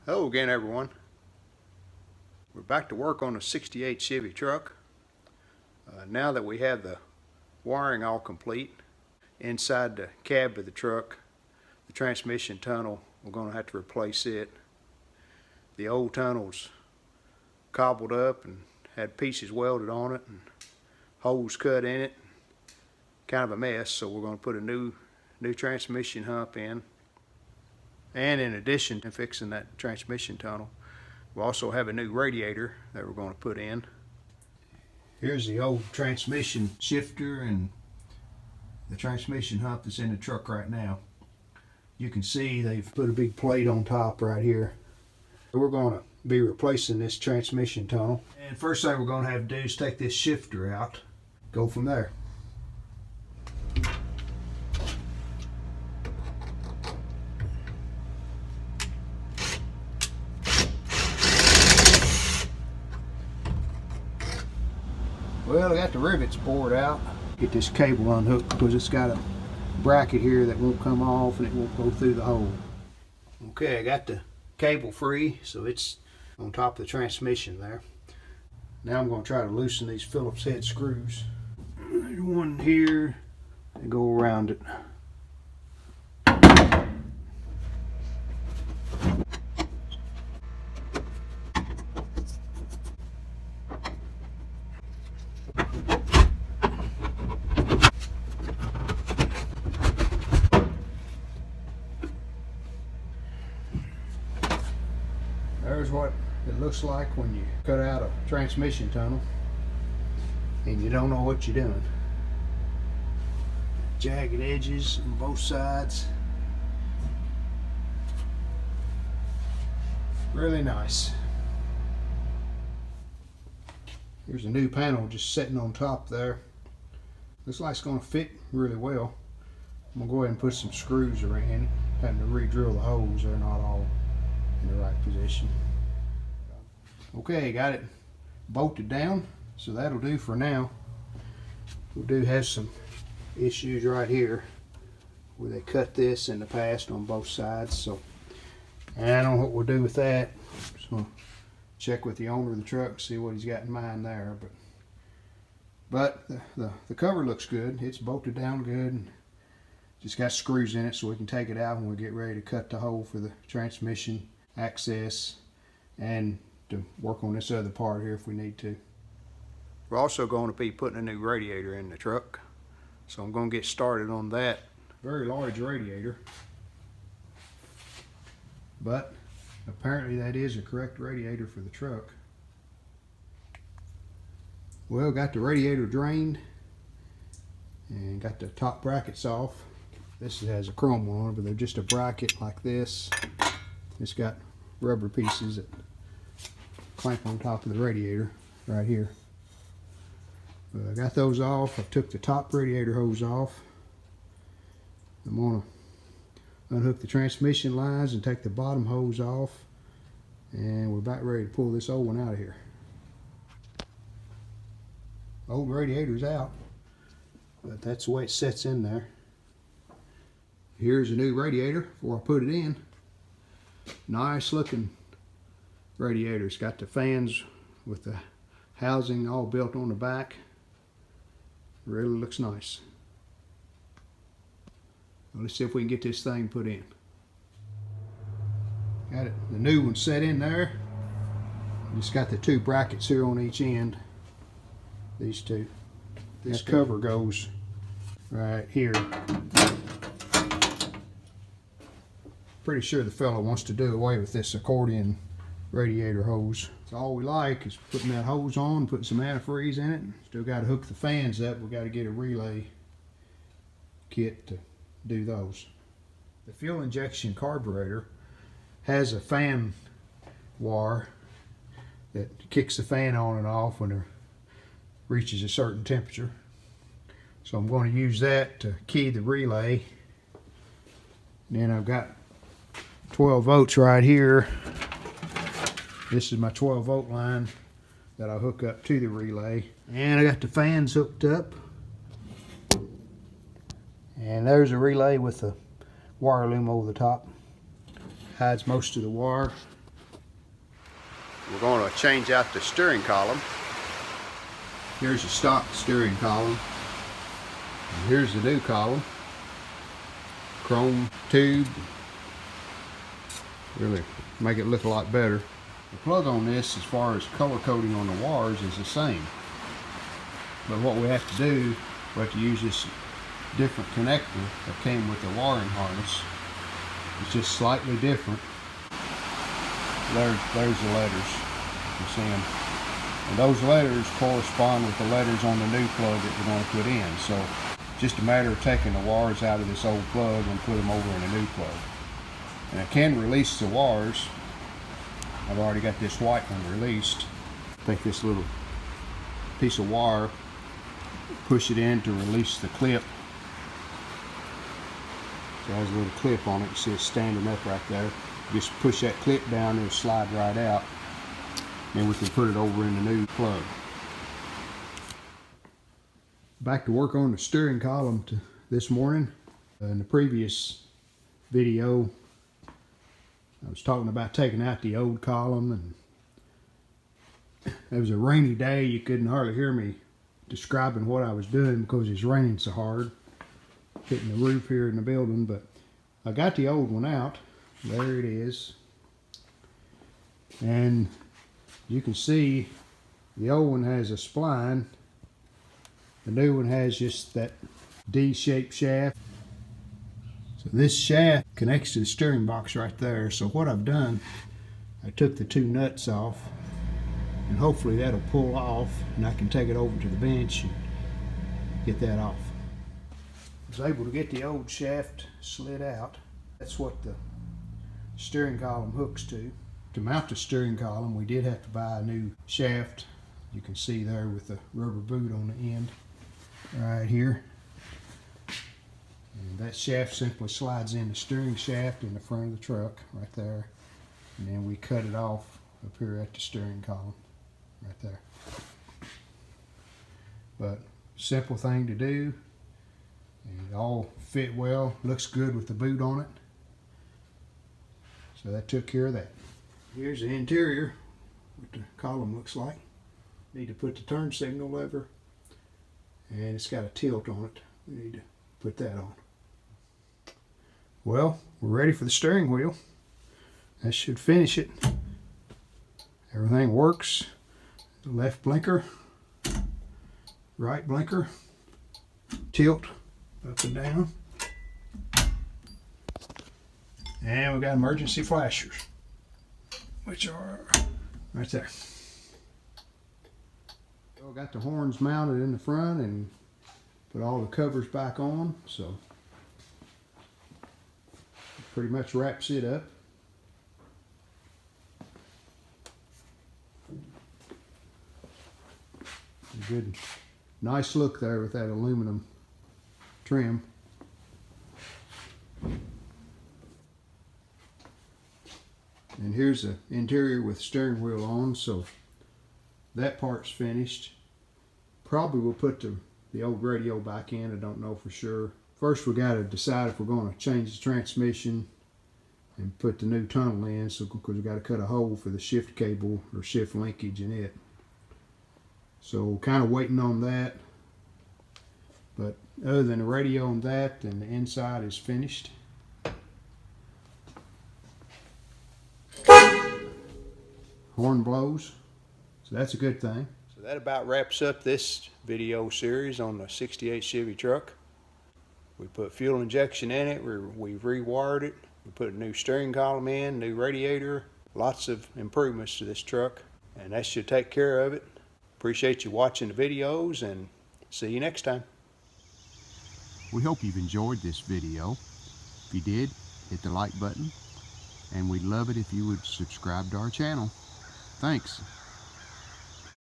Hello again, everyone. We're back to work on a 68 Chevy truck. Now that we have the wiring all complete inside the cab of the truck, the transmission tunnel, we're going to have to replace it. The old tunnel's cobbled up and had pieces welded on it and holes cut in it. Kind of a mess, so we're going to put a new transmission hump in. And in addition to fixing that transmission tunnel, we also have a new radiator that we're going to put in. Here's the old transmission shifter and the transmission hump that's in the truck right now. You can see they've put a big plate on top right here. We're going to be replacing this transmission tunnel. And first thing we're going to have to do is take this shifter out, go from there. Well, I got the rivets bored out. Get this cable unhooked because it's got a bracket here that won't come off and it won't go through the hole. Okay, I got the cable free, so it's on top of the transmission there. Now I'm going to try to loosen these Phillips head screws. There's one here and go around it. There's what it looks like when you cut out a transmission tunnel and you don't know what you're doing. Jagged edges on both sides. Really nice. Here's a new panel just sitting on top there. Looks like it's going to fit really well. I'm going to go ahead and put some screws around it. Having to re-drill the holes, they're not all in the right position. Okay, got it bolted down, so that'll do for now. We do have some issues right here where they cut this in the past on both sides, so I don't know what we'll do with that. Just gonna check with the owner of the truck, see what he's got in mind there. But the cover looks good. It's bolted down good and just got screws in it so we can take it out when we get ready to cut the hole for the transmission access and to work on this other part here if we need to. We're also going to be putting a new radiator in the truck, so I'm going to get started on that. Very large radiator, but apparently that is a correct radiator for the truck. Well, got the radiator drained and got the top brackets off. This has a chrome one on it, but they're just a bracket like this. It's got rubber pieces that clamp on top of the radiator right here. I got those off. I took the top radiator hose off. I'm going to unhook the transmission lines and take the bottom hose off, and we're about ready to pull this old one out of here. Old radiator's out, but that's the way it sets in there. Here's a new radiator before I put it in. Nice looking radiator. It's got the fans with the housing all built on the back. Really looks nice. Well, let's see if we can get this thing put in. Got it, the new one set in there. Just got the two brackets here on each end. These two. This cover goes right here. Pretty sure the fellow wants to do away with this accordion radiator hose. So all we like is putting that hose on, putting some antifreeze in it. Still got to hook the fans up. We got to get a relay kit to do those. The fuel injection carburetor has a fan wire that kicks the fan on and off when it reaches a certain temperature. So I'm going to use that to key the relay. And then I've got 12 volts right here. This is my 12 volt line that I hook up to the relay. And I got the fans hooked up. And there's a relay with the wire loom over the top. Hides most of the wire. We're going to change out the steering column. Here's the stock steering column. And here's the new column. Chrome tube. Really make it look a lot better. The plug on this, as far as color coding on the wires, is the same. But what we have to do, we have to use this different connector that came with the wiring harness. It's just slightly different. There's the letters. You see them. And those letters correspond with the letters on the new plug that we're going to put in. So just a matter of taking the wires out of this old plug and put them over in a new plug. And I can release the wires. I've already got this white one released. Take this little piece of wire, push it in to release the clip. So it has a little clip on it. You see it standing up right there. Just push that clip down and it'll slide right out. And we can put it over in the new plug. Back to work on the steering column this morning. In the previous video, I was talking about taking out the old column, and it was a rainy day. You couldn't hardly hear me describing what I was doing because it's raining so hard, hitting the roof here in the building. But I got the old one out. There it is. And you can see the old one has a spline. The new one has just that D-shaped shaft. So this shaft connects to the steering box right there. So what I've done, I took the two nuts off, and hopefully that'll pull off and I can take it over to the bench and get that off. I was able to get the old shaft slid out. That's what the steering column hooks to. To mount the steering column, we did have to buy a new shaft. You can see there with the rubber boot on the end right here. And that shaft simply slides in the steering shaft in the front of the truck right there. And then we cut it off up here at the steering column right there. But simple thing to do. And it all fit well. Looks good with the boot on it. So that took care of that. Here's the interior, what the column looks like. Need to put the turn signal lever, and it's got a tilt on it. We need to put that on. Well, we're ready for the steering wheel. That should finish it. Everything works. The left blinker, right blinker, tilt up and down. And we've got emergency flashers, which are right there. So got the horns mounted in the front and put all the covers back on, so pretty much wraps it up. A good, nice look there with that aluminum trim. And here's the interior with the steering wheel on, so that part's finished. Probably we'll put the old radio back in, I don't know for sure. First we got to decide if we're going to change the transmission and put the new tunnel in, so because we got to cut a hole for the shift cable or shift linkage in it. So kind of waiting on that. But other than the radio and that, and the inside is finished. Horn blows, so that's a good thing. So that about wraps up this video series on the 68 Chevy truck. We put fuel injection in it, we've rewired it, we put a new steering column in, new radiator, lots of improvements to this truck, and that should take care of it. Appreciate you watching the videos, and see you next time. We hope you've enjoyed this video. If you did, hit the like button, and we'd love it if you would subscribe to our channel. Thanks.